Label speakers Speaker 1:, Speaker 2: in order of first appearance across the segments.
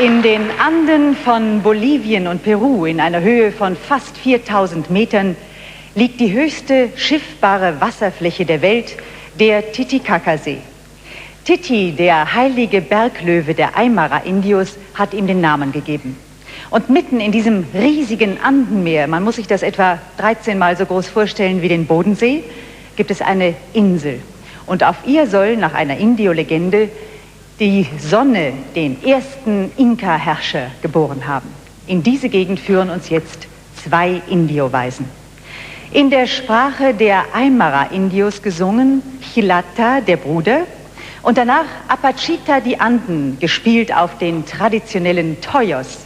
Speaker 1: In den Anden von Bolivien und Peru in einer Höhe von fast 4000 Metern liegt die höchste schiffbare Wasserfläche der Welt, der Titicacasee. Titi, der heilige Berglöwe der Aymara-Indios, hat ihm den Namen gegeben. Und mitten in diesem riesigen Andenmeer, man muss sich das etwa 13-mal so groß vorstellen wie den Bodensee, gibt es eine Insel. Und auf ihr soll nach einer Indio-Legende die Sonne den ersten Inka-Herrscher geboren haben. In diese Gegend führen uns jetzt zwei Indio-Weisen. In der Sprache der Aymara-Indios gesungen, Chilata, der Bruder, und danach Apachita, die Anden, gespielt auf den traditionellen Toyos.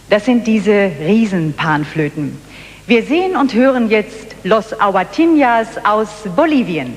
Speaker 1: Das sind diese Riesenpanflöten. Wir sehen und hören jetzt Los Aguatiñas aus Bolivien.